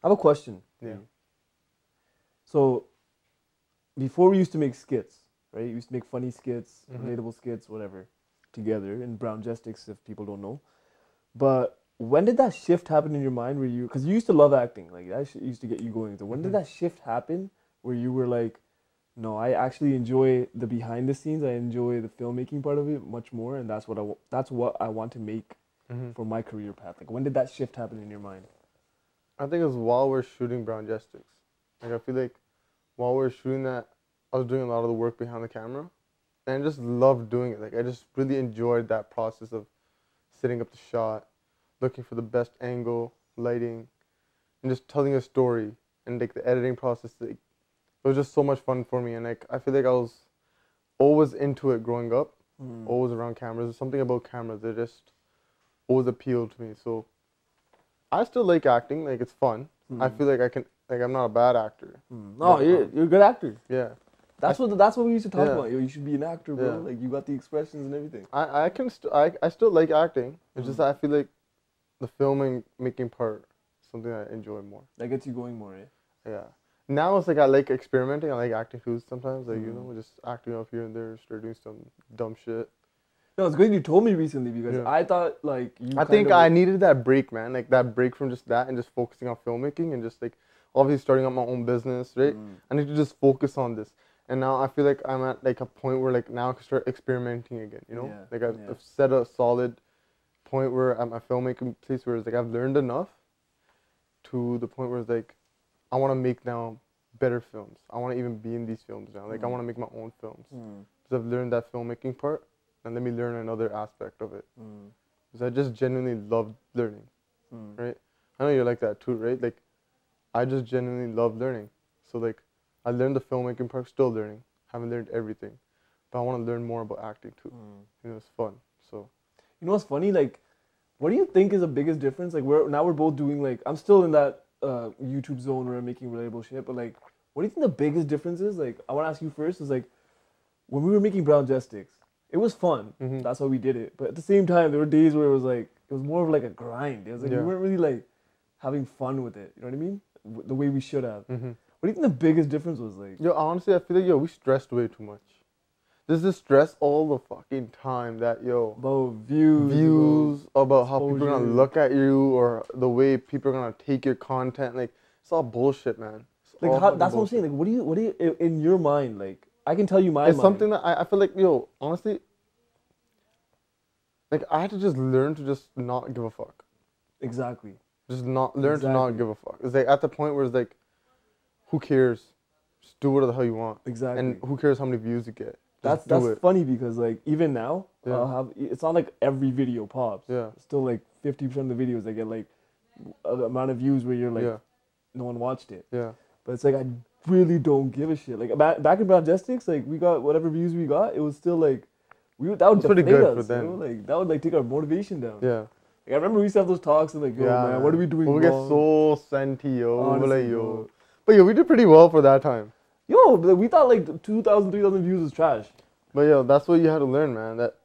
I have a question. Yeah. So, before we used to make skits, right? We used to make funny skits, Mhm. relatable skits, whatever, together in Brown Gestics, if people don't know. But when did that shift happen in your mind where you, because you used to love acting, like that shit used to get you going. So when did Mhm. that shift happen where you were like, no, I actually enjoy the behind the scenes. I enjoy the filmmaking part of it much more, and that's what I want to make Mhm. for my career path. Like, when did that shift happen in your mind? I think it was while we're shooting Brown Gestics. Like I feel like while we were shooting that, I was doing a lot of the work behind the camera, and I just loved doing it. Like I just really enjoyed that process of setting up the shot, looking for the best angle, lighting, and just telling a story. And like the editing process, like, it was just so much fun for me. And like I feel like I was always into it growing up, always around cameras. There's something about cameras that just always appealed to me. So I still like acting. Like it's fun. I feel like I can. Like I'm not a bad actor. No, But, you're a good actor. yeah. That's what we used to talk Yeah. about. Yo, you should be an actor, bro. Yeah. Like, you got the expressions and everything. I still like acting. It's just that I feel like the filming making part is something I enjoy more. That gets you going more, eh? Yeah. Now it's like I like experimenting. I like acting too sometimes. Like you know, just acting up here and there, start doing some dumb shit. No, it's good you told me recently because Yeah. I thought like you. I think I needed that break, man. Like that break from just that and just focusing on filmmaking and just like obviously starting up my own business, right? I need to just focus on this. And now I feel like I'm at like a point where like now I can start experimenting again, you know? Yeah, Like I've set a solid point where I'm a filmmaking place where it's like I've learned enough to the point where it's like I want to make now better films. I want to even be in these films now. Like I want to make my own films. Because I've learned that filmmaking part and let me learn another aspect of it. Because I just genuinely love learning, right? I know you're like that too, right? Like I just genuinely love learning. So like I learned the filmmaking part, still learning. Haven't learned everything. But I want to learn more about acting too. You know, it's fun. So You know what's funny? Like, what do you think is the biggest difference? Like, we're both doing like, I'm still in that YouTube zone where I'm making relatable shit. But like, what do you think the biggest difference is? Like, I want to ask you first. Is like, when we were making Brown Gestics, it was fun. That's why we did it. But at the same time, there were days where it was like, it was more of like a grind. It was like we weren't really like having fun with it. You know what I mean? The way we should have. What do you think the biggest difference was like? Yo, honestly, I feel like we stressed way too much. There's this stress all the fucking time that about views, about how people are gonna exposure. look at you or the way people are gonna take your content. Like it's all bullshit, man. It's Like all how, fucking that's what I'm bullshit. saying. Like, what do you in your mind? Like, I can tell you my It's mind. something that I feel like honestly, like I had to just learn to just not give a fuck. Exactly. Just not learn to not give a fuck. It's like at the point where it's like, who cares? Just do whatever the hell you want. Exactly. And who cares how many views you get? That's funny because like even now, I'll have, it's not like every video pops. Yeah. Still like 50% of the videos that get like the amount of views where you're like, no one watched it. Yeah. But it's like I really don't give a shit. Like back in Brown Gestics, like we got whatever views we got, it was still like that would pretty deflate good us. for them. You know? Like that would like take our motivation down. Yeah. Like, I remember we used to have those talks and like, yo man, what are we doing wrong? We get so senti, yo. Honestly, Like, yo. But yo, we did pretty well for that time. Yo, we thought like 2,000, 3,000 views was trash. But yo, that's what you had to learn, man. That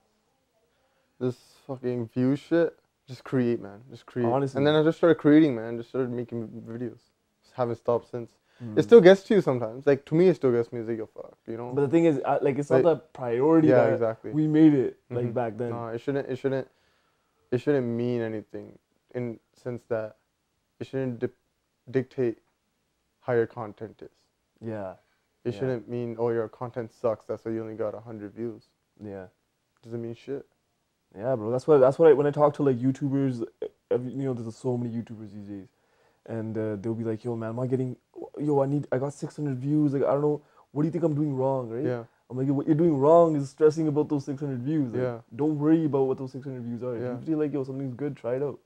this fucking view shit, just create, man. Just create. Honestly. And then I just started creating, man. Just started making videos. Just haven't stopped since. It still gets to you sometimes. Like to me, it still gets me. It's like, yo, fuck, you know. But the thing is, like, it's not the priority. Yeah, that exactly. We made it like back then. No, it shouldn't mean anything in sense that it shouldn't dictate how your content is. Yeah. It shouldn't mean, oh, your content sucks. That's why you only got 100 views. Yeah. Doesn't mean shit. Yeah, bro. That's what when I talk to like YouTubers, there's so many YouTubers these days, and they'll be like, yo, man, am I getting? Yo, I got 600 views. Like, I don't know. What do you think I'm doing wrong, right? Yeah. I'm like, what you're doing wrong is stressing about those 600 views. Like, Yeah. Don't worry about what those 600 views are. Yeah. If you feel like, yo, something's good, try it out.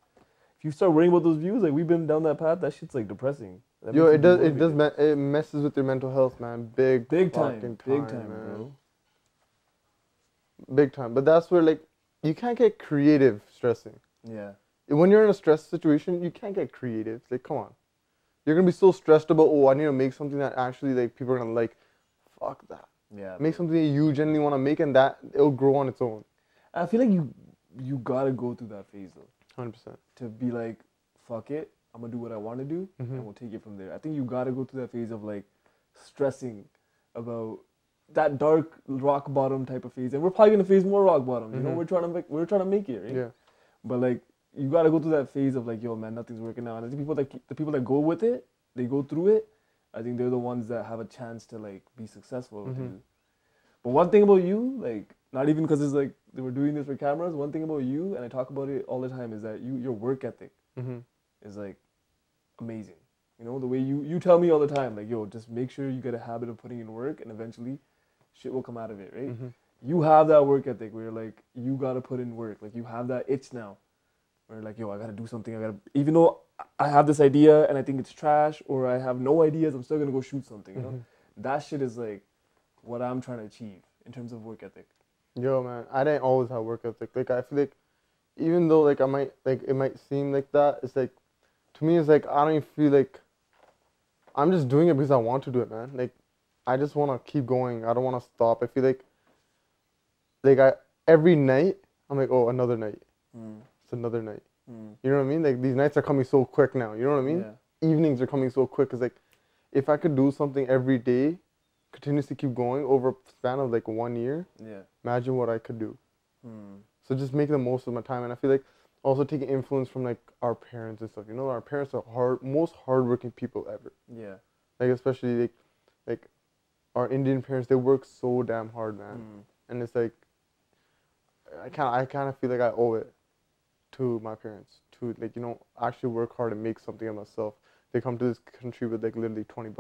If you start worrying about those views, like we've been down that path, that shit's like depressing. Yo, it messes with your mental health, man. Big time, man. Bro. Big time. But that's where like you can't get creative stressing. Yeah. When you're in a stress situation, you can't get creative. It's like, come on. You're gonna be so stressed about, oh, I need to make something that actually like people are gonna like. Fuck that. Yeah. Make something that you genuinely want to make, and that it'll grow on its own. I feel like you gotta go through that phase though. 100%. To be like, fuck it, I'm gonna do what I want to do, Mm-hmm. and we'll take it from there. I think you gotta go through that phase of like stressing about that dark rock bottom type of phase, and we're probably gonna face more rock bottom. You know, Mm-hmm. we're trying to make it, right? Yeah. But like you gotta go through that phase of like, yo, man, nothing's working out. And I think the people that go with it, they go through it. I think they're the ones that have a chance to like be successful. Mm-hmm. But one thing about you, like, not even because it's like they were doing this for cameras. One thing about you, and I talk about it all the time, is that your work ethic Mm-hmm. is like amazing. You know, the way you tell me all the time, like, yo, just make sure you get a habit of putting in work, and eventually, shit will come out of it, right? Mm-hmm. You have that work ethic where you're like, you gotta put in work. Like, you have that itch now, where you're like, yo, I gotta do something. Even though I have this idea and I think it's trash, or I have no ideas, I'm still gonna go shoot something. You know, that shit is like what I'm trying to achieve in terms of work ethic. Yo, man, I didn't always have work ethic. Like, I feel like, even though, like, it might seem like that, it's like, to me, it's like, I don't even feel like, I'm just doing it because I want to do it, man. Like, I just want to keep going. I don't want to stop. I feel like, every night, I'm like, oh, another night. It's another night. You know what I mean? Like, these nights are coming so quick now. You know what I mean? Yeah. Evenings are coming so quick. Cause like, if I could do something every day, continuously keep going over a span of like 1 year, imagine what I could do. So just make the most of my time. And I feel like also taking influence from like our parents and stuff. You know, our parents are most hardworking people ever. Yeah. Like, especially like our Indian parents, they work so damn hard, man. And it's like, I kind of feel like I owe it to my parents to, like, you know, actually work hard and make something of myself. They come to this country with like literally $20.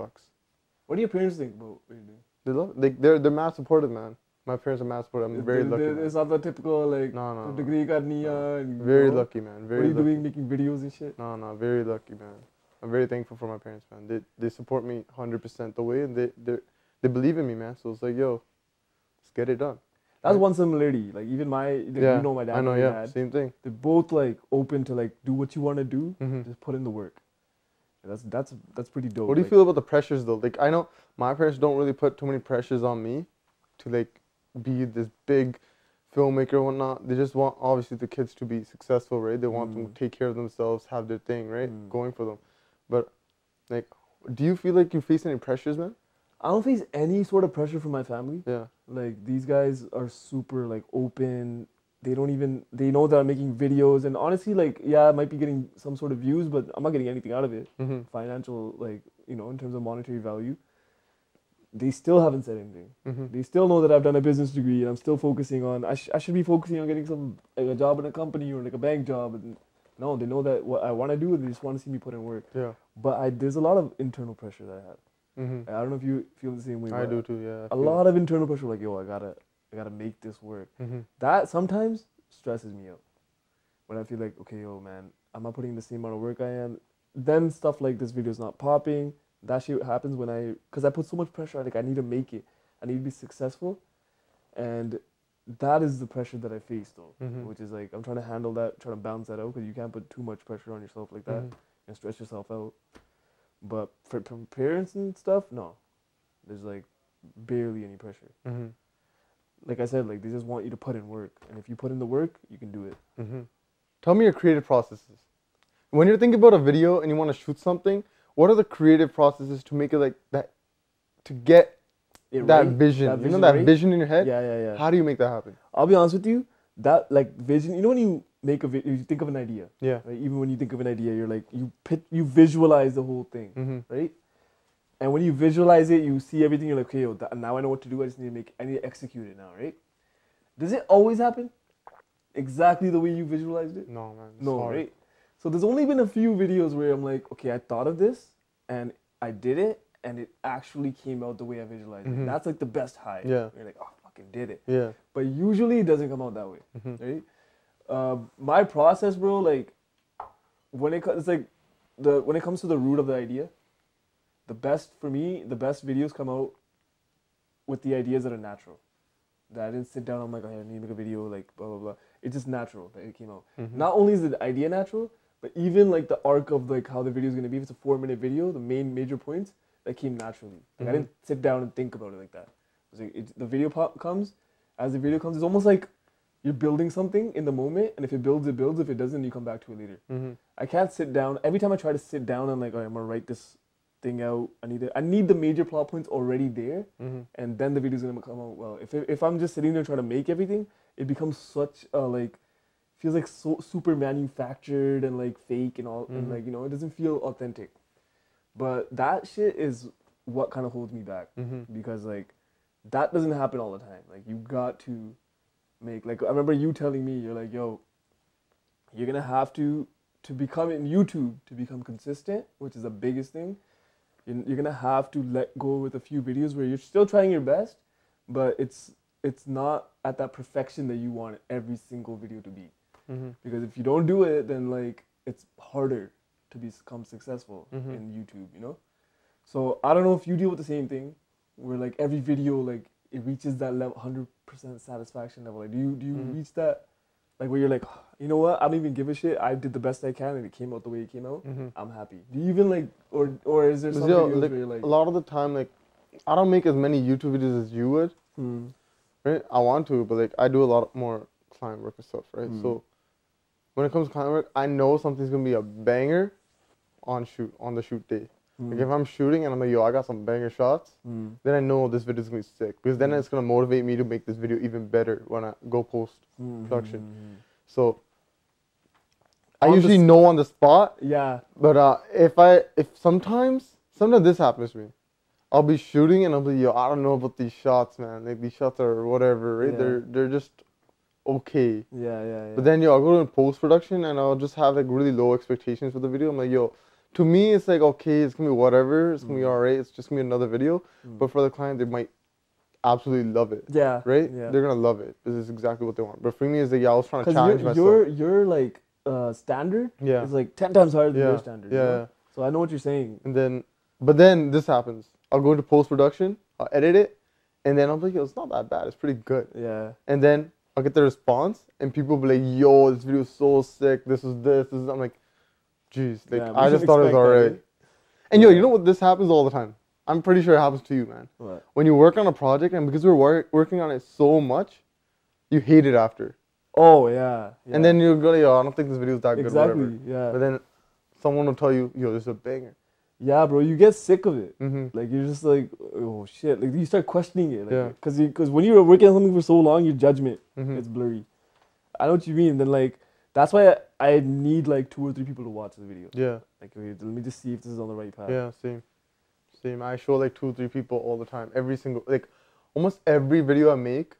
What do your parents think about what you're doing? They love, like, they're mad supportive, man. My parents are mad supportive. I'm very lucky. It's not the typical like No. degree karni hai, and, Very you know, lucky, man. Very what are you lucky. doing, making videos and shit? No, very lucky, man. I'm very thankful for my parents, man. They support me 100% the way, and they believe in me, man. So it's like, yo, let's get it done. That's one similarity. Like, even you know my dad. I know, and yeah, dad, same thing. they're both like open to like do what you want to do. Just put in the work. That's pretty dope. What do you feel about the pressures though? Like, I know my parents don't really put too many pressures on me to like be this big filmmaker or whatnot. They just want obviously the kids to be successful, right? They want them to take care of themselves, have their thing, right? Going for them. But like, do you feel like you face any pressures, man? I don't face any sort of pressure from my family. Yeah. Like, these guys are super like open. They know that I'm making videos, and honestly, like, yeah, I might be getting some sort of views, but I'm not getting anything out of it. Financial, like, you know, in terms of monetary value. They still haven't said anything. They still know that I've done a business degree, and I'm still focusing on, I should be focusing on getting some, like, a job in a company or like a bank job. And no, they know that what I want to do, and they just want to see me put in work. Yeah. But there's a lot of internal pressure that I have. I don't know if you feel the same way. I do too, yeah. A lot of internal pressure, like, yo, I gotta make this work. That sometimes stresses me out. When I feel like, okay, yo, man, I'm not putting the same amount of work I am. Then stuff like this video's not popping. That shit happens because I put so much pressure. Like, I need to make it. I need to be successful. And that is the pressure that I face, though, which is like, I'm trying to handle that, trying to balance that out, because you can't put too much pressure on yourself like that and stress yourself out. But from parents and stuff, no. There's like barely any pressure. Like I said, like, they just want you to put in work. And if you put in the work, you can do it. Tell me your creative processes. When you're thinking about a video and you want to shoot something, what are the creative processes to make it like that, to get that vision? You know, that vision in your head? Yeah. How do you make that happen? I'll be honest with you, that like vision, you know, when you make you think of an idea. Yeah. Right? Even when you think of an idea, you're like, you visualize the whole thing, right? And when you visualize it, you see everything, you're like, okay, yo, now I know what to do, I need to execute it now, right? Does it always happen exactly the way you visualized it? No, man. No, right? So there's only been a few videos where I'm like, okay, I thought of this, and I did it, and it actually came out the way I visualized it. That's like the best high. Yeah. You're like, oh, I fucking did it. Yeah. But usually it doesn't come out that way, right? My process, bro, like, when it comes to the root of the idea, the best videos come out with the ideas that are natural. That I didn't sit down, I'm like, I need to make a video, like, blah, blah, blah. It's just natural that it came out. Not only is the idea natural, but even like the arc of like how the video is going to be. If it's a 4-minute video, the main major points, that came naturally. Like, I didn't sit down and think about it like that. It's like the video comes, as the video comes, it's almost like you're building something in the moment, and if it builds, it builds. If it doesn't, you come back to it later. Mm-hmm. I can't sit down. Every time I try to sit down and like, all right, I'm gonna write this thing out. I need the major plot points already there, Mm-hmm. and then the video's gonna come out well. If I'm just sitting there trying to make everything, it becomes such a like, feels like so super manufactured and like fake and all, and like, you know, it doesn't feel authentic. But that shit is what kind of holds me back, because like that doesn't happen all the time. Like you got to make, like I remember you telling me, you're like, yo, you're gonna have to become in YouTube, to become consistent, which is the biggest thing. You're gonna have to let go with a few videos where you're still trying your best, but it's not at that perfection that you want every single video to be. Because if you don't do it, then like it's harder to become successful in YouTube, you know? So I don't know if you deal with the same thing, where like every video, like it reaches that level, 100% satisfaction level. Like do you reach that, like where you're like, you know what, I don't even give a shit, I did the best I can and it came out the way it came out, I'm happy. Do you even like, or is there some videos like, where you're like, a lot of the time, like I don't make as many YouTube videos as you would, right? I want to, but like I do a lot more client work and stuff, right? So when it comes to client work, I know something's gonna be a banger on the shoot day. Like if I'm shooting and I'm like, yo, I got some banger shots, then I know this video's gonna be sick, because then it's gonna motivate me to make this video even better when I go post production. So I usually know on the spot. Yeah. But if sometimes this happens to me, I'll be shooting and I'll be, yo, I don't know about these shots, man. Like these shots are whatever, right? Yeah. They're just okay. Yeah. But then, yo, I'll go to post production and I'll just have like really low expectations for the video. I'm like, yo, to me it's like, okay, it's gonna be whatever, it's gonna be alright, it's just gonna be another video. But for the client, they might absolutely love it. Yeah. Right? Yeah. They're gonna love it. This is exactly what they want. But for me, it's like, yeah, I was trying to challenge myself. Your like standard Yeah. is like 10 times higher than your standard. Yeah. You know? So I know what you're saying. But then this happens. I'll go into post production, I'll edit it, and then I'll be like, yo, it's not that bad, it's pretty good. Yeah. And then I'll get the response, and people will be like, yo, this video is so sick, this is this. I'm like, jeez, like, Yeah, I just thought it was alright. And yo, you know what, this happens all the time. I'm pretty sure it happens to you, man. What? When you work on a project, and because we're working on it so much, you hate it after. Oh, yeah. And then you go, yo, I don't think this video is that good, exactly, whatever. Yeah. But then someone will tell you, yo, this is a banger. Yeah, bro, you get sick of it. Like, you're just like, oh, shit. Like, you start questioning it. Like, Because when you're working on something for so long, your judgment, it's blurry. I know what you mean. Then, like, that's why I need, like, 2 or 3 people to watch the video. Yeah. Like, okay, let me just see if this is on the right path. Yeah, same. I show, like, 2 or 3 people all the time. Every single, like, almost every video I make,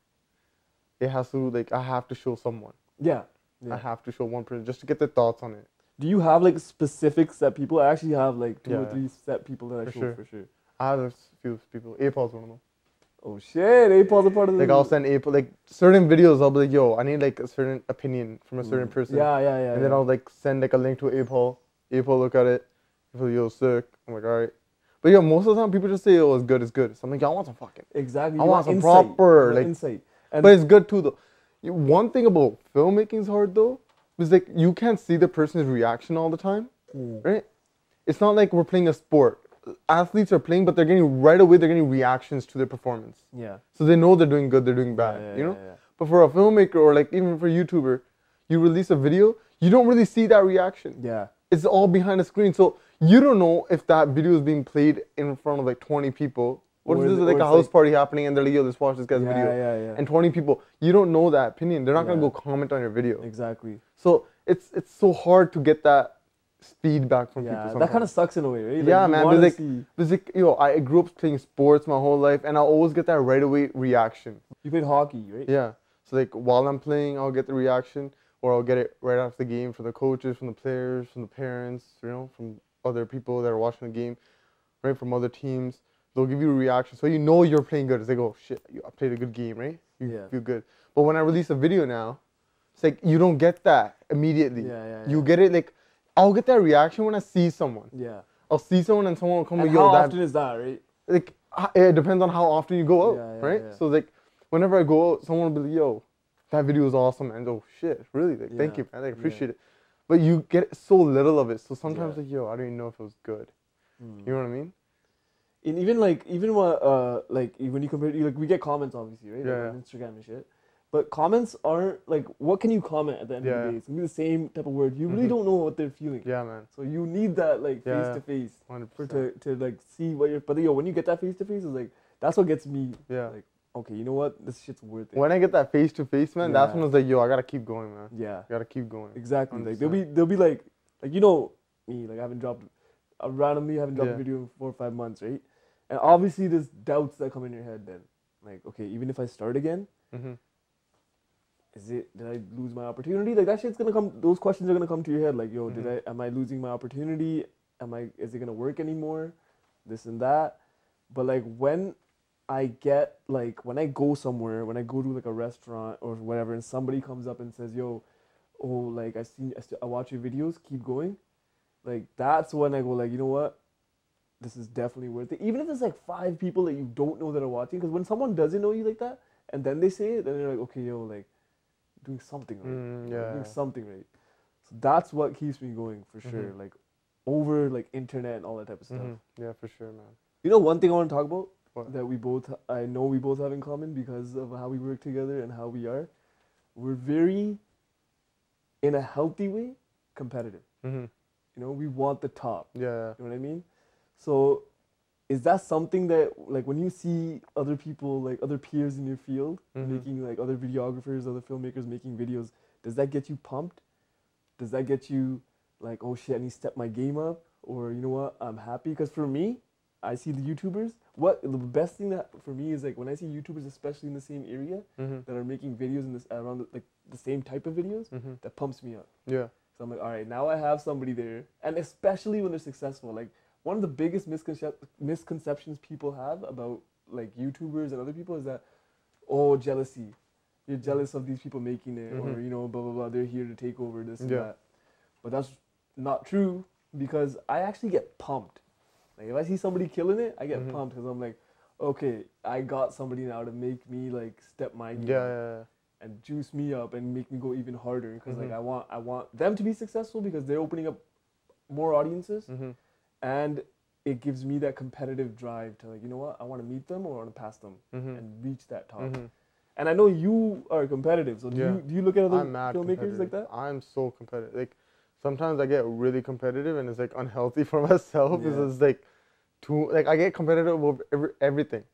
it has to, like, I have to show someone. Yeah. I have to show one person just to get their thoughts on it. Do you have like specific set people? I actually have like 2 or 3 set people that I show for sure. I have a few people. A-Paul's one of them. Oh shit, A-Paul's a part of the... Like I'll send A-Paul, like certain videos I'll be like, yo, I need like a certain opinion from a certain person. Yeah. And then I'll like send like a link to A-Paul. A-Paul look at it. He'll be, yo, sick. I'm like, alright. But yo, most of the time people just say, oh, it's good, it's good. So I'm like, yo, I want some fucking... Exactly. I want some insight. proper, like... insight. But it's good too though. One thing about filmmaking is hard though, is like you can't see the person's reaction all the time, right? It's not like we're playing a sport. Athletes are playing, but they're getting reactions to their performance. Yeah. So they know they're doing good, they're doing bad, you know? Yeah. But for a filmmaker or like even for a YouTuber, you release a video, you don't really see that reaction. Yeah. It's all behind the screen. So you don't know if that video is being played in front of like 20 people. What if there's like a house party happening and they're like, yo, let's watch this guy's video. Yeah. And 20 people, you don't know that opinion. They're not going to go comment on your video. Exactly. So it's so hard to get that feedback from people sometimes. That kind of sucks in a way, right? Like, yeah, man. There's like, yo, I grew up playing sports my whole life and I always get that right away reaction. You played hockey, right? Yeah. So like while I'm playing, I'll get the reaction or I'll get it right after the game from the coaches, from the players, from the parents, you know, from other people that are watching the game, right? From other teams. They'll give you a reaction. So you know you're playing good. It's like, oh shit, I played a good game, right? You feel good. But when I release a video now, it's like you don't get that immediately. You get it like, I'll get that reaction when I see someone. Yeah. I'll see someone and someone will come and with, yo, how often is that, right? Like, it depends on how often you go out, right? Yeah. So like, whenever I go out, someone will be like, yo, that video is awesome. And oh shit, really? Like, thank you, man. I appreciate it. But you get so little of it. So sometimes like, yo, I don't even know if it was good. You know what I mean? And even when you compare, like we get comments obviously, right? Yeah. Like on Instagram and shit. But comments aren't like, what can you comment at the end of Yeah. the day? It's gonna be the same type of word. You really don't know what they're feeling. Yeah, man. So you need that like face Yeah. to face 100%. to like see what you're. But yo, when you get that face to face, it's like that's what gets me. Yeah. Like, okay, you know what? This shit's worth it. When I get that face to face, man, that's Yeah. when I was like, yo, I gotta keep going, man. Yeah. I gotta keep going. Exactly. Like 100%. they'll be like you know me, like I randomly haven't dropped Yeah. a video in 4 or 5 months, right? And obviously there's doubts that come in your head then. Like, okay, even if I start again, Mm-hmm. did I lose my opportunity? Like that shit's gonna come, those questions are gonna come to your head. Like, yo, Mhm. am I losing my opportunity? Is it gonna work anymore? This and that. But like when I go somewhere, when I go to like a restaurant or whatever, and somebody comes up and says, yo, oh, like I watch your videos, keep going. Like that's when I go like, you know what? This is definitely worth it. Even if it's like 5 people that you don't know that are watching, because when someone doesn't know you like that, and then they say it, then they're like, okay, yo, like, doing something right. Yeah. Doing something right. So that's what keeps me going for sure. Like over like internet and all that type of stuff. Yeah, for sure, man. You know, one thing I want to talk about What? that I know we both have in common because of how we work together and how we are. We're very, in a healthy way, competitive. Mm-hmm. You know, we want the top. Yeah. You know what I mean? So is that something that, like, when you see other people, like other peers in your field making, like other videographers, other filmmakers making videos, does that get you pumped? Does that get you like, oh shit, I need to step my game up? Or, you know what, I'm happy? Because for me, I see the YouTubers, the best thing that for me is like when I see YouTubers, especially in the same area, that are making videos in this around like the same type of videos, that pumps me up. Yeah. So I'm like, all right, now I have somebody there, and especially when they're successful. Like one of the biggest misconceptions people have about like YouTubers and other people is that, oh, jealousy. You're jealous of these people making it, or you know, blah blah blah. They're here to take over this and that. But that's not true, because I actually get pumped. Like if I see somebody killing it, I get pumped because I'm like, okay, I got somebody now to make me like step my game up and juice me up and make me go even harder, because like I want them to be successful because they're opening up more audiences, and it gives me that competitive drive to like, you know what, I want to meet them or I want to pass them and reach that top. And I know you are competitive, so do you look at other filmmakers like that? I'm so competitive. Like sometimes I get really competitive and it's like unhealthy for myself because it's like I get competitive over everything.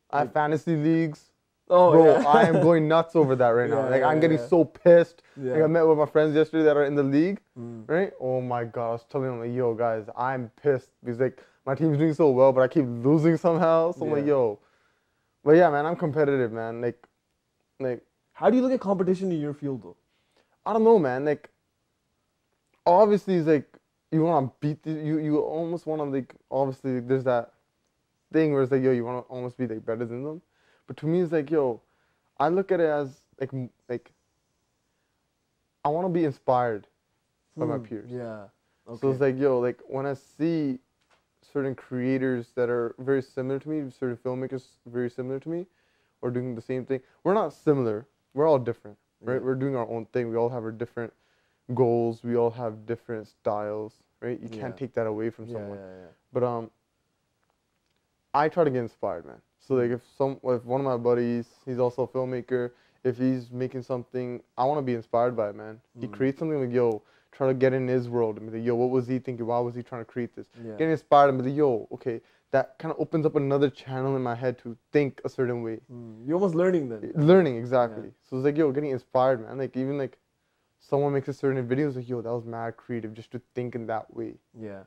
I have fantasy leagues. Oh, bro, yeah. I am going nuts over that right now. Like I'm getting so pissed. Like I met with my friends yesterday that are in the league, right? Oh my god, I was telling them like, yo guys, I'm pissed because like my team's doing so well, but I keep losing somehow. So I'm like, yo. But yeah, man, I'm competitive, man. Like how do you look at competition in your field though? I don't know, man. Like obviously it's like you want to beat you almost want to like, obviously there's that thing where it's like, yo, you want to almost be like better than them. But to me, it's like, yo, I look at it as like I want to be inspired by my peers. Yeah. Okay. So it's like, yo, like when I see certain creators that are very similar to me, certain filmmakers very similar to me, or doing the same thing. We're not similar. We're all different, right? We're doing our own thing. We all have our different goals. We all have different styles, right? You can't take that away from someone. But I try to get inspired, man. So like if one of my buddies, he's also a filmmaker, if he's making something, I want to be inspired by it, man. He creates something like, yo, try to get in his world and be like, yo, what was he thinking? Why was he trying to create this? Getting inspired and be like, yo, okay, that kind of opens up another channel in my head to think a certain way. You're almost learning then. Learning, exactly. So it's like, yo, getting inspired, man. Like even like someone makes a certain video, it's like, yo, that was mad creative just to think in that way. Yeah.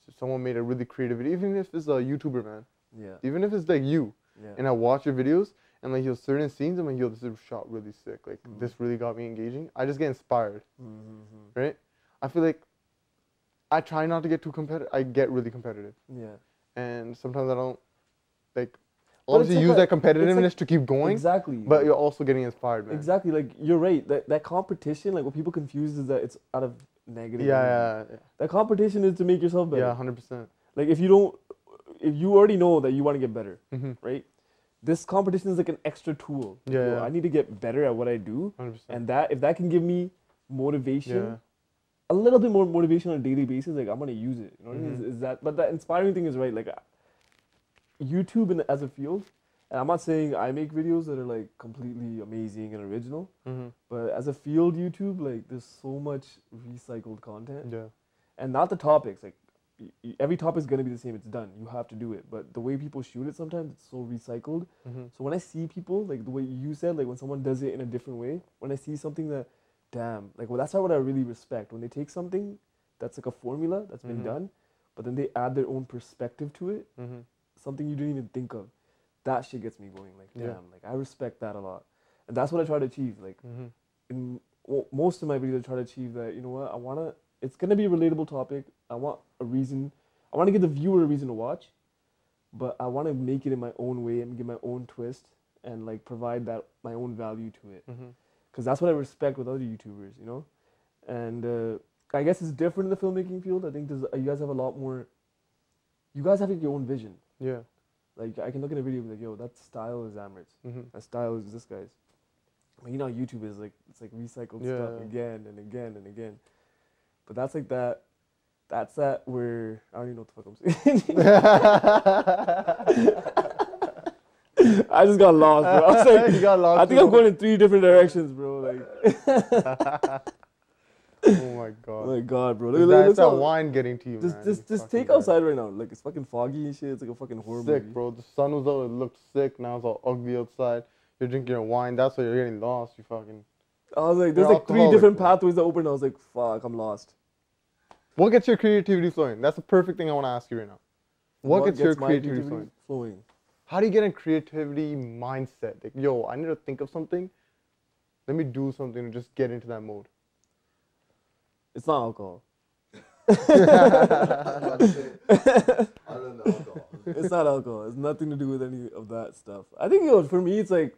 So someone made a really creative video, even if it's a YouTuber, man. Yeah. Even if it's like you. And I watch your videos and like, yo, certain scenes, I'm like, yo, this is shot really sick. Like this really got me engaging. I just get inspired, right? I feel like I try not to get too competitive. I get really competitive. Yeah. And sometimes I don't, like, obviously use that competitiveness to keep going. Exactly. But you're also getting inspired, man. Exactly. Like, you're right. That competition, like, what people confuse is that it's out of negative. Yeah. That competition is to make yourself better. Yeah, 100%. Like, if you already know that you want to get better, right? This competition is like an extra tool. Yeah. I need to get better at what I do. 100%. And if that can give me motivation, a little bit more motivation on a daily basis, like I'm gonna use it. You know what I mean? But that inspiring thing is right. Like YouTube as a field, And I'm not saying I make videos that are like completely amazing and original, Mm-hmm. but as a field YouTube, like there's so much recycled content, Yeah. and not the topics. Like every topic is gonna be the same. It's done. You have to do it. But the way people shoot it, sometimes it's so recycled. Mm-hmm. So when I see people like the way you said, like when someone does it in a different way, when I see something that, damn, like well, that's not what I really respect. When they take something that's like a formula that's been Mm-hmm. done, but then they add their own perspective to it, Mm-hmm. something you didn't even think of. That shit gets me going. Like, damn, Yeah. like I respect that a lot, and that's what I try to achieve. Like, Mm-hmm. in most of my videos, I try to achieve that. You know what? I wanna. It's gonna be a relatable topic. I want a reason. I want to give the viewer a reason to watch, but I want to make it in my own way and give my own twist and like provide that my own value to it. Mm-hmm. Because that's what I respect with other YouTubers, you know. And I guess it's different in the filmmaking field. I think you guys have a lot more. You guys have like, your own vision. Yeah. Like I can look at a video and be like, yo, that style is Amrit's. Mm-hmm. That style is this guy's. But you know, how YouTube is like it's like recycled stuff again and again and again. But that's like that. That's that where I don't even know what the fuck I'm saying. I just got lost, bro. I was like, You got lost I think I'm going in 3 different directions, bro. Like, Oh my god. oh my god, bro. That's that how- wine getting to you, man. You Just fucking take guy. outside right now. Like it's fucking foggy and shit. It's like a fucking horror Sick, movie. bro. The sun was out. It looked sick. Now it's all ugly outside. You're drinking your wine. That's why you're getting lost. You fucking. I was like, there's You're like 3 alcoholic, different bro. pathways that open. I was like, fuck, I'm lost. What gets your creativity flowing? That's the perfect thing I want to ask you right now. What gets your my creativity flowing? How do you get in creativity mindset? Like, yo, I need to think of something. Let me do something and just get into that mode. It's not alcohol. I don't know alcohol. It's not alcohol. It's nothing to do with any of that stuff. I think, you know, for me, it's like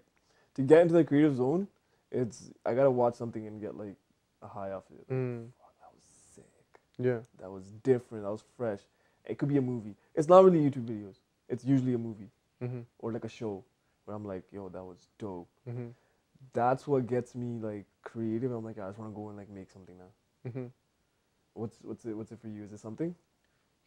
to get into the creative zone. It's I gotta watch something and get like a high off it. Mm. Fuck, that was sick. Yeah. That was different. That was fresh. It could be a movie. It's not really YouTube videos. It's usually a movie Mm-hmm. or like a show where I'm like, yo, that was dope. Mm-hmm. That's what gets me like creative. I'm like, I just want to go and like make something now. Mm-hmm. What's it for you? Is it something?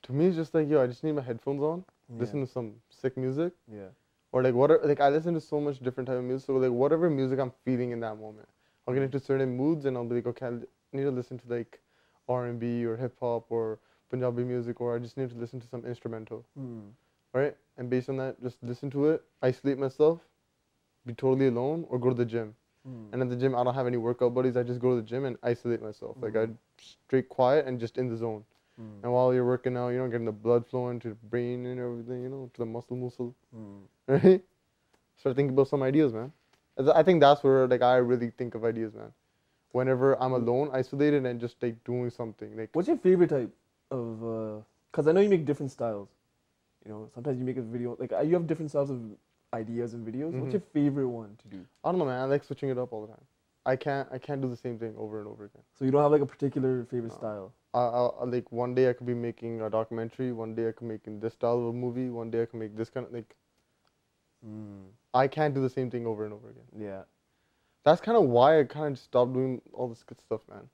To me, it's just like, yo, I just need my headphones on, Yeah. listen to some sick music, Yeah. or like whatever. Like I listen to so much different type of music. So like whatever music I'm feeling in that moment, I'll get into certain moods and I'll be like, okay, I need to listen to like R&B or hip hop or Punjabi music, or I just need to listen to some instrumental, right? And based on that, just listen to it, isolate myself, be totally alone, or go to the gym. And at the gym, I don't have any workout buddies. I just go to the gym and isolate myself. Like I straight quiet and just in the zone. And while you're working out, you know, getting the blood flowing to the brain and everything, you know, to the muscle, right? Start thinking about some ideas, man. I think that's where like I really think of ideas, man. Whenever I'm alone, isolated, and just like doing something. Like, What's your favorite type of? Because I know you make different styles. You know, sometimes you make a video like you have different styles of ideas and videos. What's your favorite one to do? I don't know, man. I like switching it up all the time. I can't do the same thing over and over again. So you don't have like a particular favorite No. style. I like one day I could be making a documentary. One day I could make this style of a movie. One day I can make this kind of like. I can't do the same thing over and over again. Yeah. That's kind of why I kind of stopped doing all this good stuff, man.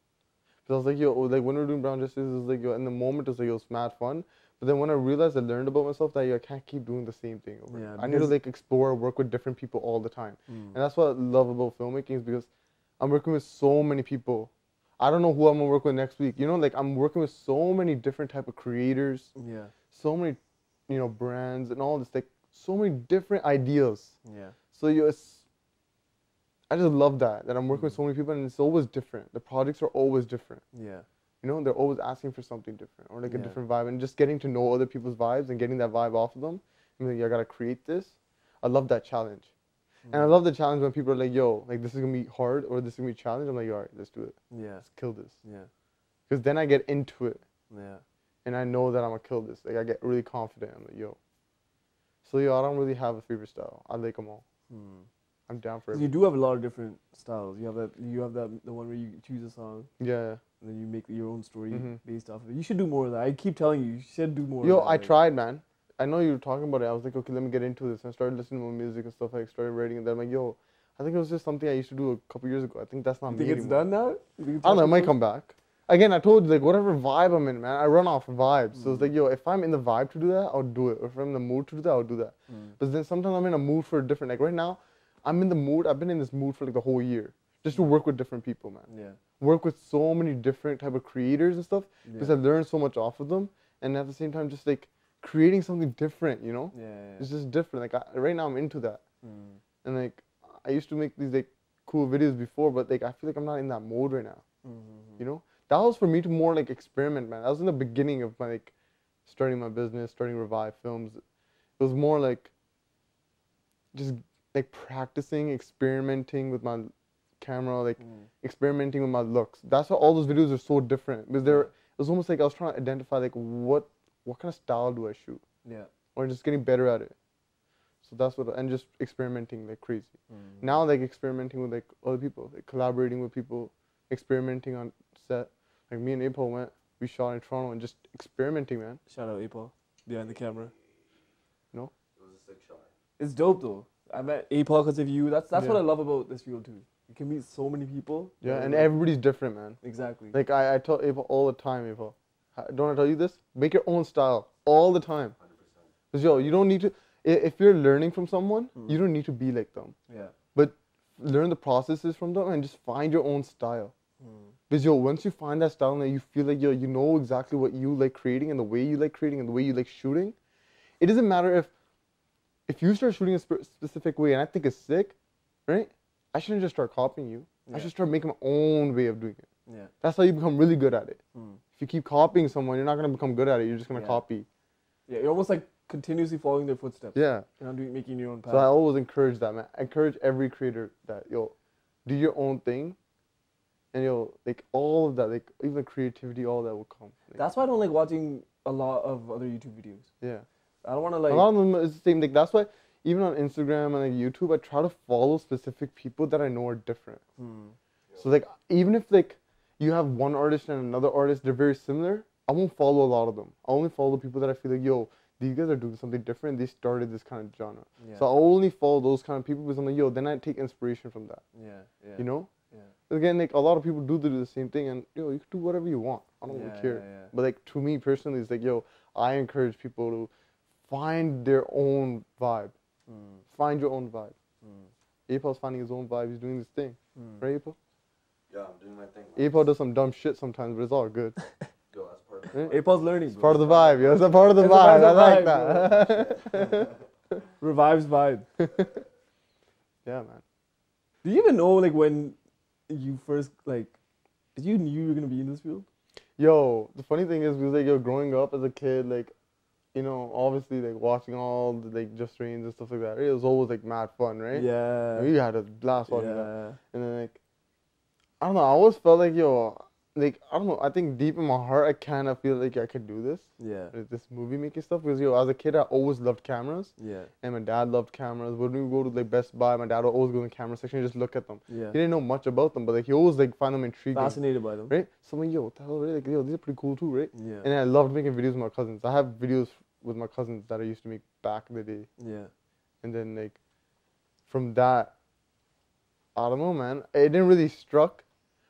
Because I was like, yo, like when we were doing Brown Justice, it was like, yo, in the moment it was like, it was mad fun. But then when I realized I learned about myself that yo, I can't keep doing the same thing over. Yeah, I need to because- like explore, work with different people all the time. And that's what I love about filmmaking is because I'm working with so many people. I don't know who I'm gonna work with next week. You know, like I'm working with so many different type of creators, Yeah. so many, you know, brands and all this, like so many different ideas. Yeah. So I just love that I'm working with so many people and it's always different. The projects are always different. Yeah. You know, they're always asking for something different or like a Yeah. different vibe, and just getting to know other people's vibes and getting that vibe off of them. I'm like, I gotta create this. I love that challenge. And I love the challenge when people are like, yo, like this is gonna be hard or this is gonna be a challenge. I'm like, all right, let's do it. Yeah. Let's kill this. Yeah. Because then I get into it Yeah. and I know that I'm gonna kill this. Like I get really confident. I'm like, yo. So I don't really have a favorite style. I like them all. I'm down for 'Cause it. you do have a lot of different styles. You have the one where you choose a song Yeah. and then you make your own story Mhm. based off of it. You should do more of that. I keep telling you, you should do more Yo, of that. I like- tried, man. I know you were talking about it. I was like, okay, let me get into this. And I started listening to more music and stuff. I started writing, and then I'm like, yo, I think it was just something I used to do a couple years ago. I think that's not You me think it's anymore. done now? You think it's I don't know. It happened might now? come back. again, I told you, like, whatever vibe I'm in, man, I run off vibes. So it's Mm. like, yo, if I'm in the vibe to do that, I'll do it. Or if I'm in the mood to do that, I'll do that. But then sometimes I'm in a mood for a different, like right now, I'm in the mood, I've been in this mood for like the whole year. Just to work with different people, man. Yeah. Work with so many different type of creators and stuff. Because I Yeah. learned so much off of them. And at the same time, just like creating something different, you know? Yeah. It's just different. Like right now I'm into that. Mm. And like, I used to make these like cool videos before, but like, I feel like I'm not in that mode right now. Mm-hmm. You know, that was for me to more like experiment, man. That was in the beginning of my like starting my business, starting Revive Films. It was more like just like practicing, experimenting with my camera, like experimenting with my looks. That's why all those videos are so different, because it was almost like I was trying to identify like what kind of style do I shoot, Yeah. or just getting better at it. So that's what, and just experimenting like crazy. Now like experimenting with like other people, like collaborating with people, experimenting on set. Like me and April went, we shot in Toronto and just experimenting, man. Shout out April behind the camera. You know? It was a sick shot. It's dope though. I met April because of you. That's what Yeah. I love about this field too. You can meet so many people. Yeah, and like- everybody's different, man. Exactly. Like I tell April all the time, April. Don't I tell you this? Make your own style all the time. 100%. Cause yo, you don't need to. If you're learning from someone, you don't need to be like them. Yeah. But learn the processes from them and just find your own style. Because yo, once you find that style and you feel like yo, you know exactly what you like creating and the way you like creating and the way you like shooting, it doesn't matter if you start shooting a specific way and I think it's sick, right? I shouldn't just start copying you. I should start making my own way of doing it. Yeah. That's how you become really good at it. If you keep copying someone, you're not gonna become good at it. You're just gonna Yeah. copy. Yeah. You're almost like continuously following their footsteps. Yeah. You're not making your own path. So I always encourage that, man. I encourage every creator that yo, do your own thing, and yo, like all of that, like even creativity, all that will come. Like, That's why I don't like watching a lot of other YouTube videos. yeah. I don't want to like. A lot of them is the same. Like that's why even on Instagram and like YouTube, I try to follow specific people that I know are different. So like even if like you have one artist and another artist, they're very similar, I won't follow a lot of them. I only follow people that I feel like, yo, these guys are doing something different. They started this kind of genre. Yeah. So I only follow those kind of people because I'm like, yo, then I take inspiration from that. Yeah. Yeah. You know? Yeah. Again, like a lot of people do the same thing, and yo, you can do whatever you want. I don't really care. Yeah. But like to me personally, it's like, yo, I encourage people to find their own vibe. Find your own vibe. April's finding his own vibe. He's doing this thing, right, April? Yeah, I'm doing my thing. April does some dumb shit sometimes, but it's all good. Yo, that's part of the Right? April's learning. It's part of the vibe, yo. It's a part of the It's a vibe. part I of like the that. Revives vibe. Yeah, man. Do you even know like when you first like, did you knew you were gonna be in this field? Yo, the funny thing is, because like, yo, growing up as a kid, like, you know, obviously, like, watching all the, like, Just Rains and stuff like that, it was always, like, mad fun, right? Yeah. We had a blast watching that. Yeah. And then, like, I don't know, I always felt like, yo, like, I don't know, I think deep in my heart, I kind of feel like I could do this. Yeah. Like, this movie making stuff. Because, yo, as a kid, I always loved cameras. Yeah. And my dad loved cameras. When we go to, like, Best Buy, my dad would always go in the camera section and just look at them. Yeah. He didn't know much about them, but, like, he always, like, find them intriguing. Fascinated by them. Right? So I'm like, yo, what the hell, right? Like, yo, these are pretty cool too, right? Yeah. And I loved making videos with my cousins. I have videos with my cousins that I used to make back in the day. Yeah. And then, like, from that, I don't know, man. It didn't really struck.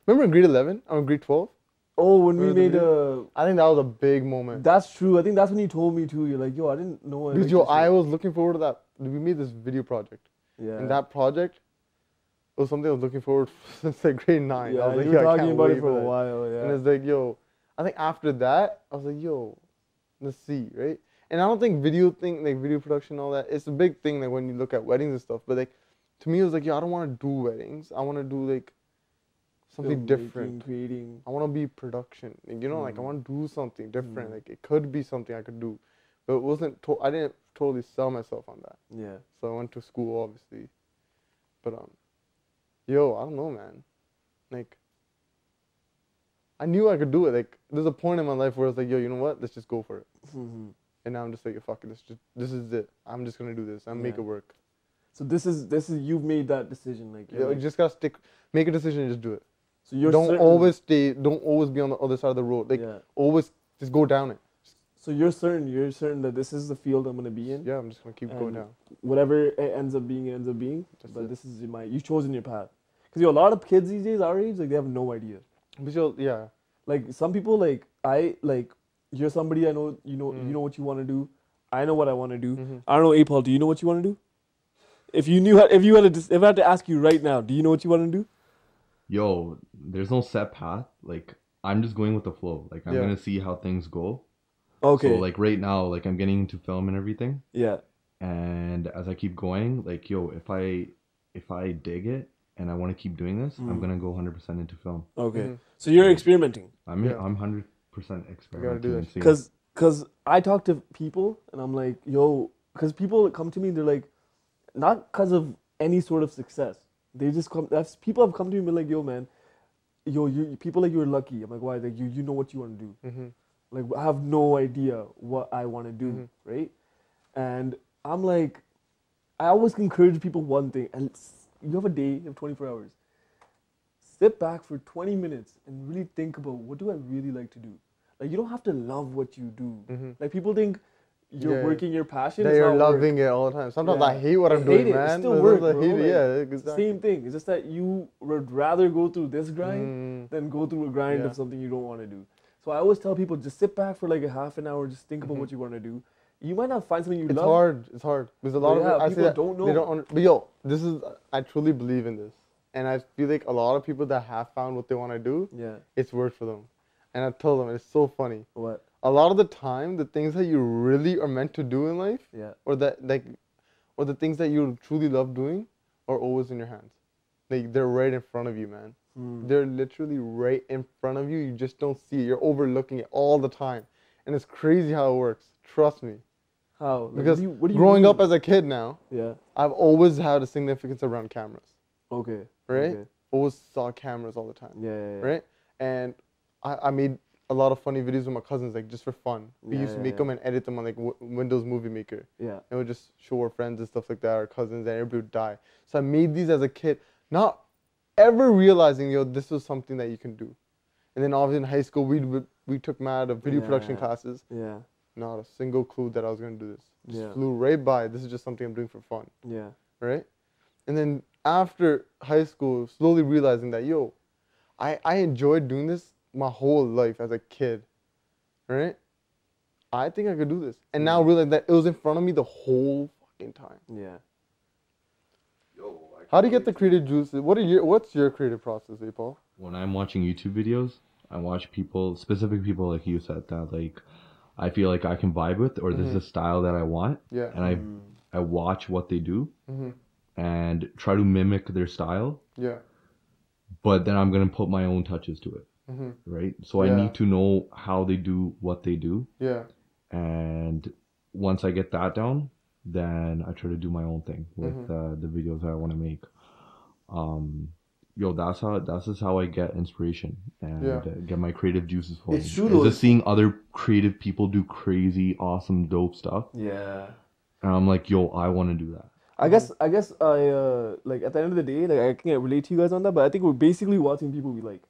Remember in grade 11 or grade 12? Oh, when we Remember the made a. I think that was a big moment. That's true. I think that's when you told me too. You're like, yo, I didn't know. Because, yo, I was looking forward to that. We made this video project. Yeah. And that project was something I was looking forward to since, like, grade 9. Yeah, I was like, you yo, were I talking can't about wait it for a that. while. Yeah. And it's like, yo, I think after that, I was like, yo, let's see, right? And I don't think video production, all that, it's a big thing, like, when you look at weddings and stuff. But, like, to me, it was like, yo, I don't want to do weddings. I want to do, like, something different. Creating. I want to be production. Like, you know, like, I want to do something different. Like, it could be something I could do. But it wasn't, I didn't totally sell myself on that. Yeah. So I went to school, obviously. But, yo, I don't know, man. Like, I knew I could do it. Like, there's a point in my life where I was like, yo, you know what? Let's just go for it. And now I'm just like, fuck it, this is it. I'm just gonna do this. I'm make Yeah. it work. So this is you've made that decision. Like, You just gotta make a decision and just do it. So you're Don't certain, always be on the other side of the road. Like, Yeah. always just go down it. So you're certain that this is the field I'm gonna be in. Yeah, I'm just gonna keep going And down. Whatever it ends up being, it ends up being. That's But it. this is you've chosen your path. Because a lot of kids these days our age, like they have no idea. But yo, yeah. Like some people you're somebody I know, you know what you want to do. I know what I want to do. Mhm. I don't know, Paul, do you know what you want to do? If you knew, if I had to ask you right now, do you know what you want to do? Yo, there's no set path. Like, I'm just going with the flow. Like, I'm Yeah. gonna see how things go. Okay. So, like, right now, like, I'm getting into film and everything. Yeah. And as I keep going, like, yo, if I dig it and I want to keep doing this, I'm gonna go 100% into film. Okay. Mhm. So you're experimenting. I'm 100% do experimenting that and seeing. Cause I talk to people and I'm like, yo, cause people come to me and they're like, not cause of any sort of success. They just come. People have come to me and been like, yo, man, you people like you're lucky. I'm like, why? Like you know what you want to do. Mhm. Like I have no idea what I want to do, Mhm. right? And I'm like, I always encourage people one thing, and you have a day, you have 24 hours. Sit back for 20 minutes and really think about what do I really like to do. Like you don't have to love what you do. Mhm. Like people think you're Yeah. working your passion. That it's you're not work. loving it all the time. Sometimes Yeah. I hate what I I'm hate doing, it. man. It's still Sometimes work, I bro. hate it. Like, Yeah, it's the exactly. same thing. It's just that you would rather go through this grind Mm. than go through a grind Yeah. of something you don't want to do. So I always tell people just sit back for like a half an hour, just think about what you want to do. You might not find something you It's love. hard. It's hard because a lot But yeah, of I see people that don't know. they don't. But yo, this is I truly believe in this, and I feel like a lot of people that have found what they want to do, Yeah. it's worked for them. And I tell them it's so funny. What? A lot of the time, the things that you really are meant to do in life, Yeah. or the things that you truly love doing, are always in your hands. They're right in front of you, man. They're literally right in front of you. You just don't see it. You're overlooking it all the time, and it's crazy how it works. Trust me. How? Like, Because what do you growing do? up as a kid now, Yeah. I've always had a significance around cameras, Okay. right? Okay. Always saw cameras all the time, Yeah. right? And I made a lot of funny videos with my cousins, like just for fun. We used to make them and edit them on like Windows Movie Maker. Yeah. And we'd just show our friends and stuff like that, our cousins, and everybody would die. So I made these as a kid, not ever realizing, yo, this was something that you can do. And then obviously in high school, we took mad of video production classes. Yeah. Not a single clue that I was going to do this. Just Yeah. flew right by. This is just something I'm doing for fun, Yeah. right? And then after high school, slowly realizing that, yo, I enjoyed doing this my whole life as a kid, right? I think I could do this. And now realizing that it was in front of me the whole fucking time. Yeah. Yo, I How do you can't get the wait creative juices? What's your creative process, Paul? When I'm watching YouTube videos, I watch specific people like you said that like I feel like I can vibe with, or this is a style that I want, Yeah. and I watch what they do Mhm. and try to mimic their style, Yeah. but then I'm gonna put my own touches to it, Mhm. right? So Yeah. I need to know how they do what they do, Yeah. and once I get that down, then I try to do my own thing with the videos that I want to make. That's just how I get inspiration and get my creative juices flowing. It's true It's though. just seeing other creative people do crazy, awesome, dope stuff, Yeah. and I'm like, yo, I want to do that. I guess I like at the end of the day, like I can't relate to you guys on that, but I think we're basically watching people we like.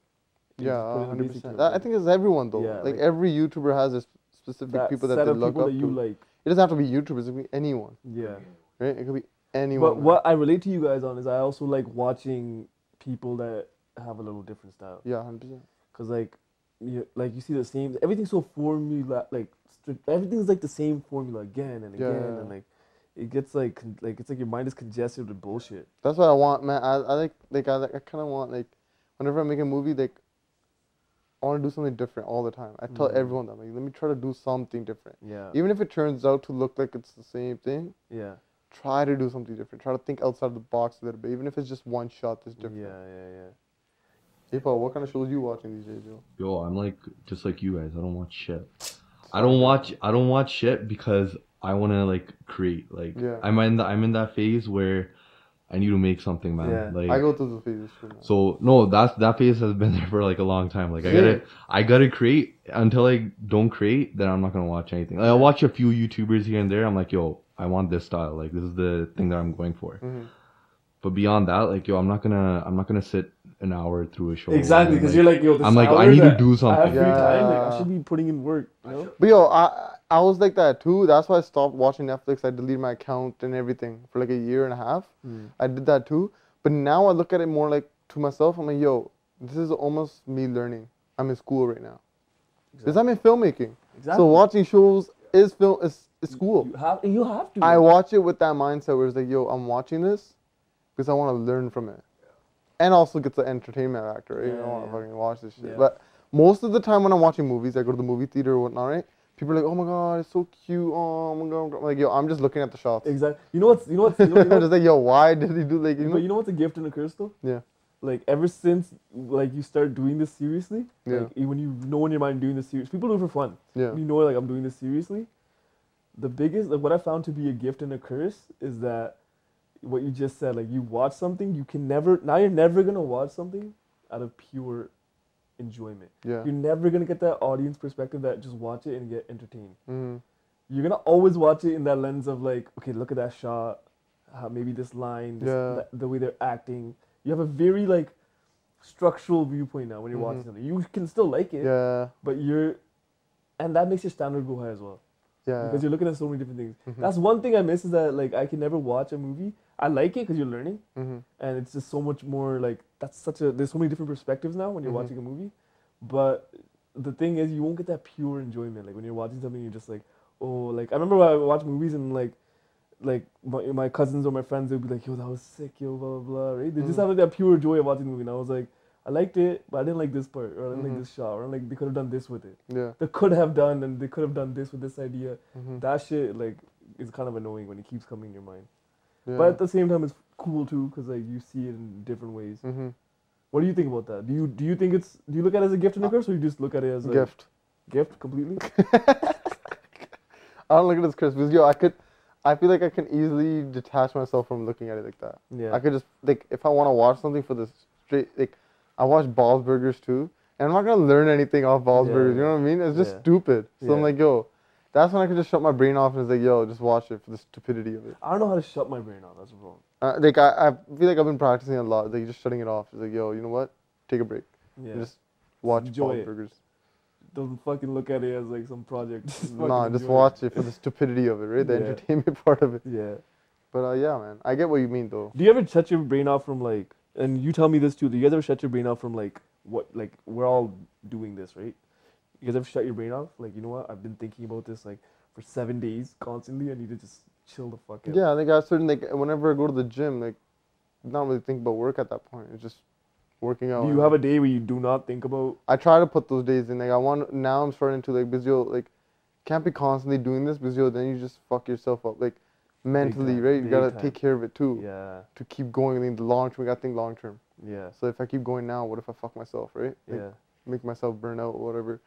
Yeah, Put it in 100%. basic terms, I like, think it's everyone though. Yeah, like like- every YouTuber has a specific that people that set they of look people up that to. you like. It doesn't have to be YouTubers. It could be anyone, Yeah. right? It could be anyone. But what I relate to you guys on is I also like watching people that have a little different style. Yeah, 100%. Cause like you see the same, everything's so formula, like everything's like the same formula again and again, Yeah. and like it gets like it's like your mind is congested with bullshit. That's what I want, man. I kind of want like whenever I make a movie, like I want to do something different all the time. I tell everyone that, like, let me try to do something different. Yeah. Even if it turns out to look like it's the same thing, Yeah. try to do something different. Try to think outside the box a little bit, even if it's just one shot that's different. Yeah. Hey, Paul, what kind of shows you watching these days, yo? Yo, I'm like just like you guys. I don't watch shit. I don't watch shit because I want to like create. Like Yeah. I'm in that phase where I need to make something, man. Yeah. Like I go through the phases too, man. so no, that phase has been there for like a long time. Like Yeah. I gotta create. Until I don't create, then I'm not gonna watch anything. Like, I'll watch a few YouTubers here and there. I'm like, yo, I want this style. Like this is the thing that I'm going for. But beyond that, like, yo, I'm not gonna sit an hour through a show. Exactly, because you're like, yo, this I'm like, hour I need to that do I have something. free time. Like, I Yeah. should be putting in work. You know? But yo, I was like that too. That's why I stopped watching Netflix. I deleted my account and everything for like a year and a half. I did that too. But now I look at it more like to myself. I'm like, yo, this is almost me learning. I'm in school right now. Because Exactly. I'm in filmmaking. Exactly. So watching shows is school. You have to. I watch it with that mindset where it's like, yo, I'm watching this because I want to learn from it. And also get the entertainment factor, right? You don't want to Yeah. fucking watch this shit. Yeah. But most of the time when I'm watching movies, I go to the movie theater or whatnot, right? People are like, oh my god, it's so cute. Oh my god. I'm like, yo, I'm just looking at the shots. Exactly. You know what's Just like, yo, why did he do like, you know? but you know what's a gift and a curse though? Yeah. Like ever since like you start doing this seriously, Yeah. like when you know in your mind doing this serious, people do it for fun. Yeah. You know, like I'm doing this seriously. The biggest, like what I found to be a gift and a curse is that what you just said, like you watch something, you're never gonna watch something out of pure enjoyment. Yeah. You're never gonna get that audience perspective that just watch it and get entertained. Mm-hmm. You're gonna always watch it in that lens of like, okay, look at that shot, maybe this line, the way they're acting. You have a very like structural viewpoint now when you're watching something. You can still like it, Yeah. but and that makes your standard go high as well. Yeah. Because you're looking at so many different things. That's one thing I miss is that like I can never watch a movie. I like it because you're learning, and it's just so much more like there's so many different perspectives now when you're watching a movie. But the thing is, you won't get that pure enjoyment. Like when you're watching something, you're just like, oh, like I remember when I watch movies and like my cousins or my friends, they'd be like, yo, that was sick, yo, blah, blah, blah, right? They just have like that pure joy of watching the movie. And I was like, I liked it, but I didn't like this part, or I didn't like this shot, or like they could have done this with it. Yeah. They could have done, and they could have done this with this idea. That shit, like, is kind of annoying when it keeps coming in your mind. Yeah. But at the same time, it's cool too, because like you see it in different ways. What do you think about that? Do you think do you look at it as a gift and a curse, or you just look at it as a gift? Gift completely? I don't look at it as curse because I feel like I can easily detach myself from looking at it like that. Yeah. I could just like if I want to watch something for the straight like I watch Bob's Burgers too, and I'm not gonna learn anything off Bob's Burgers. You know what I mean? It's just stupid. So I'm like, yo, that's when I could just shut my brain off and it's like, yo, just watch it for the stupidity of it. I don't know how to shut my brain off. That's the problem. Like I feel like I've been practicing a lot. Like just shutting it off. It's like, yo, you know what? Take a break. Yeah. And just watch Enjoy Bob's it. Burgers. Don't fucking look at it as like some project. Nah, just watch it for the stupidity of it, right? The entertainment part of it. Yeah. But yeah, man, I get what you mean though. Do you ever shut your brain off from like, and you tell me this too, do you guys ever shut your brain off from like, what, like, we're all doing this, right? You guys ever shut your brain off? Like, you know what, I've been thinking about this like for 7 days constantly, I need to just chill the fuck out. Yeah, I think I certain like whenever I go to the gym, like, not really think about work at that point. It's just working out. Do you have a day where you do not think about? I try to put those days in. Like now I'm starting to like, because like, can't be constantly doing this because then you just fuck yourself up. Like, mentally, time, right? You big gotta time. take care of it too. Yeah. To keep going in the long term, we gotta think long term. Yeah. So if I keep going now, what if I fuck myself, right? Like, Yeah. make myself burn out or whatever.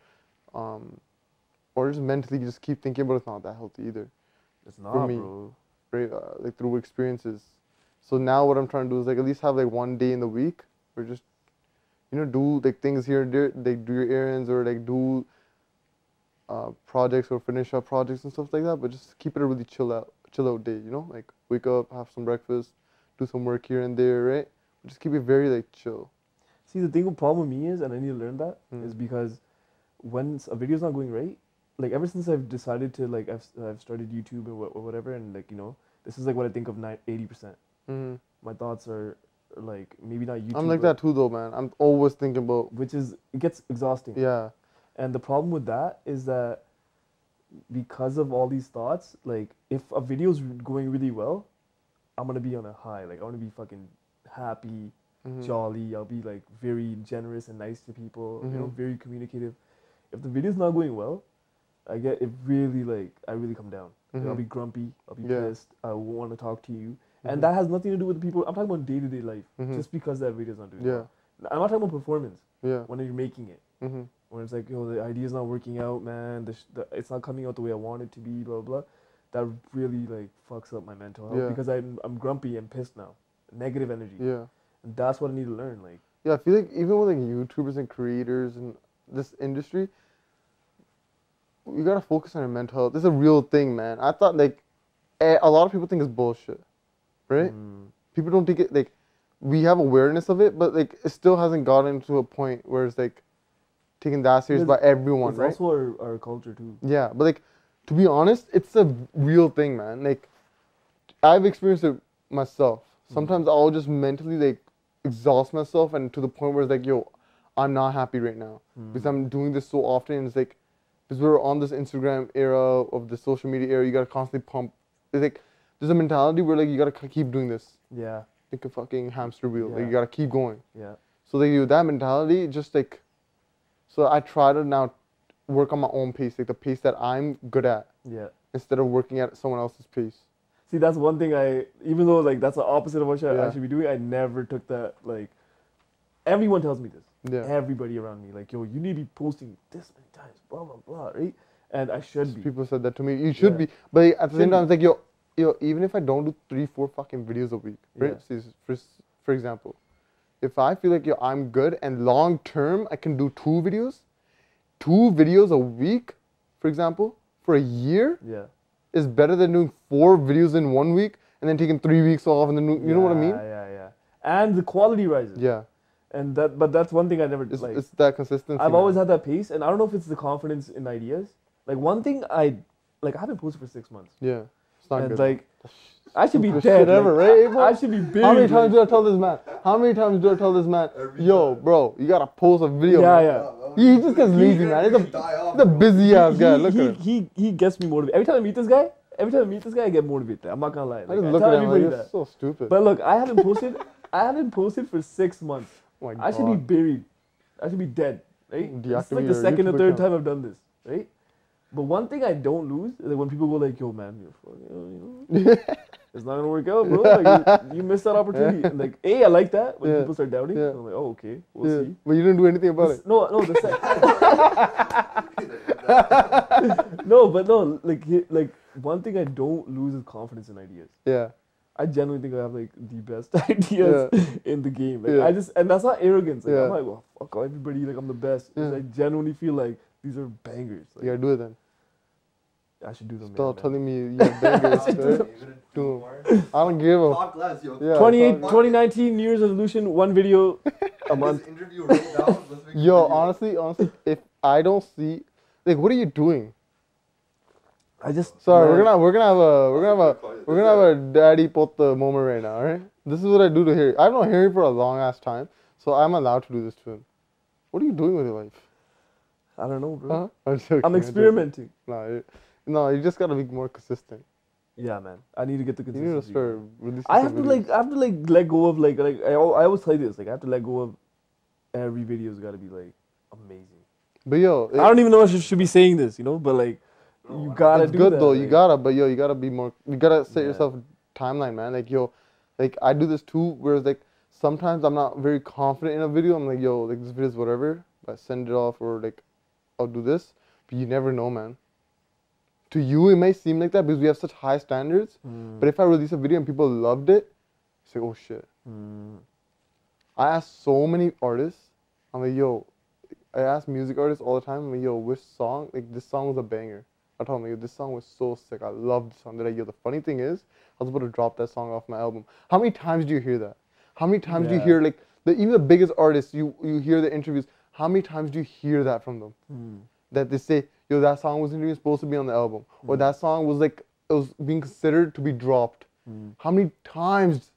Or just mentally just keep thinking about it's not that healthy either. It's not, me. bro. Right? Like through experiences. So now what I'm trying to do is like at least have like one day in the week where just, you know, do like things here and there, like do your errands or like do projects or finish up projects and stuff like that, but just keep it a really chill out day, you know? Like wake up, have some breakfast, do some work here and there, right? Just keep it very like chill. See, the thing with problem with me is, and I need to learn that, is because when a video's not going right, like ever since I've decided to like I've started YouTube or whatever, and like, you know, this is like what I think of 80%. My thoughts are like maybe not YouTube. I'm like that too though, man. I'm always thinking about, which is, it gets exhausting. yeah. And the problem with that is that because of all these thoughts, like if a video's going really well, I'm gonna be on a high. Like I wanna be fucking happy, jolly. I'll be like very generous and nice to people. You know, very communicative. If the video's not going well, I really come down. Like, I'll be grumpy. I'll be pissed. I won't want to talk to you. And that has nothing to do with the people. I'm talking about day-to-day life. Just because that video's not doing well. I'm not talking about performance. Yeah. When you're making it. When it's like, yo, the idea's not working out, man. It's not coming out the way I want it to be, blah, blah. That really, like, fucks up my mental health. Because I'm grumpy and pissed now. Negative energy. Yeah. And that's what I need to learn, like. Yeah, I feel like even with like YouTubers and creators in this industry, you gotta focus on your mental health. This is a real thing, man. I thought like a lot of people think it's bullshit, right? People don't think it like we have awareness of it, but like it still hasn't gotten to a point where it's like taken that serious by everyone, right? It's also our culture too. Yeah, but like to be honest, it's a real thing, man. Like I've experienced it myself. Sometimes I'll just mentally like exhaust myself, and to the point where it's like, yo, I'm not happy right now because I'm doing this so often. And it's like, because we're on this Instagram era of the social media era, you gotta constantly pump. It's like there's a mentality where like you gotta keep doing this, Yeah. like a fucking hamster wheel. Like Yeah. you gotta keep going. Yeah. So like with that mentality, just like, so I try to now work on my own pace, like the pace that I'm good at, Yeah. instead of working at someone else's pace. See, that's one thing even though like that's the opposite of what Yeah. I should be doing, I never took that, like, everyone tells me this. Yeah. Everybody around me, like, yo, you need to be posting this many times, blah, blah, blah, right? And I should be. People said that to me. You should Yeah. be, but at the same Should time, it's like yo, even if I don't do 3-4 fucking videos a week, right? Yeah. See, for example, if I feel like I'm good and long term I can do 2 videos a week, for example, for a year, Yeah. is better than doing 4 videos in 1 week and then taking 3 weeks off and then you know what I mean? Yeah. And the quality rises. Yeah. And but that's one thing I never It's, like. it's that consistency. I've man. always had that pace, and I don't know if it's the confidence in ideas. Like one thing I haven't posted for 6 months, Yeah. It's not and good. like I should be Stupidest dead. shit ever, like, right, bro? I should be buried. How many times like, do I tell this man? How many times do I tell this man? Every Yo, time. bro, you gotta post a video. Yeah, man. yeah. He just gets lazy, man. He's a busy ass guy. Look at him. he gets me motivated. Every time I meet this guy, I get motivated. I'm not gonna lie. I Like, just I look tell at him like, everybody you're that. so stupid. But look, I haven't posted for 6 months. Oh my I should be God. buried. I should be dead. Right? This is like Deactivate the your second or YouTube third account. time I've done this. Right? But one thing I don't lose is like when people go like, "Yo, man, you're fucking, it's not gonna work out, bro. Like, you missed that opportunity." And like, I like that when Yeah. people start doubting. Yeah. I'm like, "Oh, okay, we'll Yeah. see." But you didn't do anything about it. No, the no, but no, like one thing I don't lose is confidence in ideas. Yeah. I genuinely think I have like the best ideas in the game. Like Yeah. and that's not arrogance. Like Yeah. I'm like, well, fuck everybody. Like I'm the best. Yeah. I genuinely feel like these are bangers. Like, You gotta do it then. I should do them. Stop man. telling me you have bangers. right? Do 'em. I don't give a. Talk less, yo. Yeah. 2019 New Year's resolution, one video a month. This interview right now. Let's make a Yo, video. honestly, if I don't see, like, what are you doing? I just Sorry, man, we're gonna have a daddy pota moment right now, alright? This is what I do to Harry. I've known Harry for a long ass time, so I'm allowed to do this to him. What are you doing with your life? I don't know, bro. Huh? I'm joking. I'm experimenting. No, you just gotta be more consistent. Yeah, man. I need to get the You consistency. need to start releasing. I have some to videos. let go of like I always tell you this, like I have to let go of every video's got to be like amazing. But yo, I don't even know if I should be saying this, you know, but like you gotta it's do good that. though. like, You gotta, but yo, you gotta be more. You gotta set Yeah. yourself a timeline, man. Like yo, like I do this too. Whereas like sometimes I'm not very confident in a video. I'm like yo, like this video's whatever. But I send it off or like I'll do this. But you never know, man. To you, it may seem like that because we have such high standards. Mm. But if I release a video and people loved it, it's like, oh shit. Mm. I ask so many artists. I'm like, yo, I ask music artists all the time. I'm like, yo, which song? Like, this song was a banger. I told them, like, this song was so sick. I love this song. They're like, yo, the funny thing is, I was about to drop that song off my album. How many times do you hear that? How many times do you Yeah. hear, like, even the biggest artists, you hear the interviews, how many times do you hear that from them? Mm. That they say, yo, that song wasn't even supposed to be on the album. Or that song was like, it was being considered to be dropped. Mm. How many times?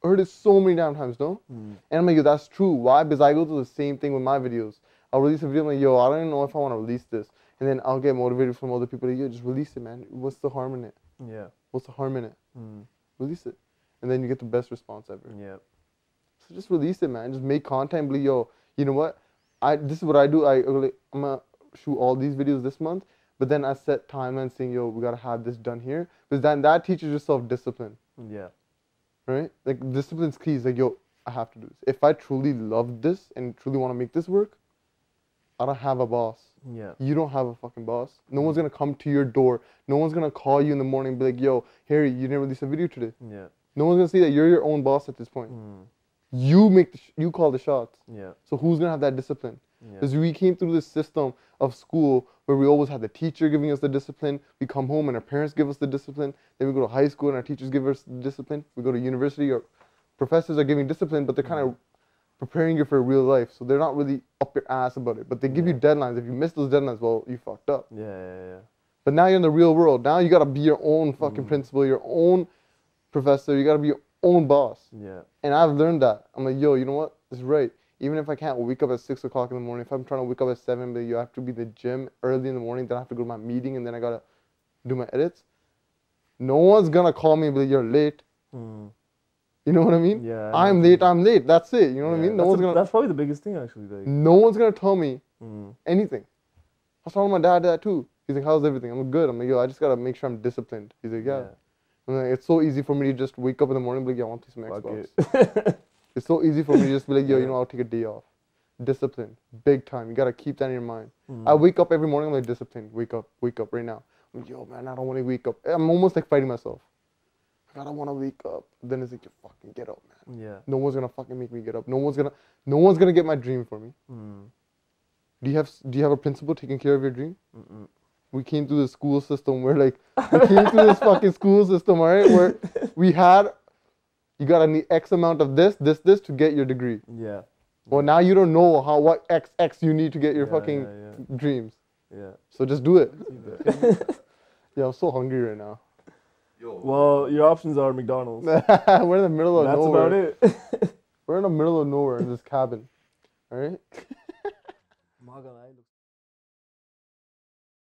I heard it so many damn times, no? Mm. And I'm like, yo, that's true. Why? Because I go through the same thing with my videos. I'll release a video, I'm like, yo, I don't even know if I want to release this. And then I'll get motivated from other people, like, yo, just release it, man. What's the harm in it? Yeah. What's the harm in it? Mm. Release it. And then you get the best response ever. Yeah. So just release it, man. Just make content, be like, yo, you know what? This is what I do. I'm gonna shoot all these videos this month, but then I set timelines saying, yo, we gotta have this done here. Because then that teaches yourself discipline, Yeah. right? Like discipline's key is like, yo, I have to do this. If I truly love this and truly want to make this work, I don't have a boss. Yeah. You don't have a fucking boss. No one's gonna come to your door. No one's gonna call you in the morning and be like, yo, Harry, you didn't release a video today. Yeah. No one's gonna see that you're your own boss at this point. Mm. You make you call the shots. Yeah. So who's gonna have that discipline? Yeah. Because we came through this system of school where we always had the teacher giving us the discipline. We come home and our parents give us the discipline. Then we go to high school and our teachers give us the discipline. We go to university, or professors are giving discipline, but they're kind of preparing you for real life. So they're not really up your ass about it. But they give you deadlines. If you miss those deadlines, well, you fucked up. Yeah. Yeah. But now you're in the real world. Now you gotta be your own fucking principal, your own professor. You gotta be your own boss. Yeah. And I've learned that. I'm like, yo, you know what? It's right. Even if I can't wake up at 6 o'clock in the morning, if I'm trying to wake up at 7, but you have to be in the gym early in the morning, then I have to go to my meeting, and then I gotta do my edits. No one's gonna call me and be like, you're late. You know what I mean? Yeah. I'm late. That's it. You know what I mean? That's probably the biggest thing, actually. Like, no one's gonna tell me anything. I was telling my dad that too. He's like, how's everything? I'm good. I'm like, yo, I just gotta make sure I'm disciplined. He's like, yeah. I'm like, it's so easy for me to just wake up in the morning and be like, yeah, I want to play some Xbox. It's so easy for me to just be like, yo, you know, I'll take a day off. Discipline, big time. You gotta keep that in your mind. I wake up every morning, I'm like, discipline. Wake up right now. I'm like, yo, man, I don't want to wake up. I'm almost like fighting myself. I don't want to wake up. Then it's like, you fucking get up, man. Yeah. No one's gonna fucking make me get up. No one's gonna get my dream for me. Do you have a principal taking care of your dream? We came through the school system where like we came through this fucking school system, alright, where we had you gotta need X amount of this to get your degree. Yeah. Well, now you don't know what X you need to get your fucking dreams. Yeah. So just do it. Yeah, I'm so hungry right now. Well, your options are McDonald's. We're in the middle of nowhere. That's about it. We're in the middle of nowhere in this cabin. Alright?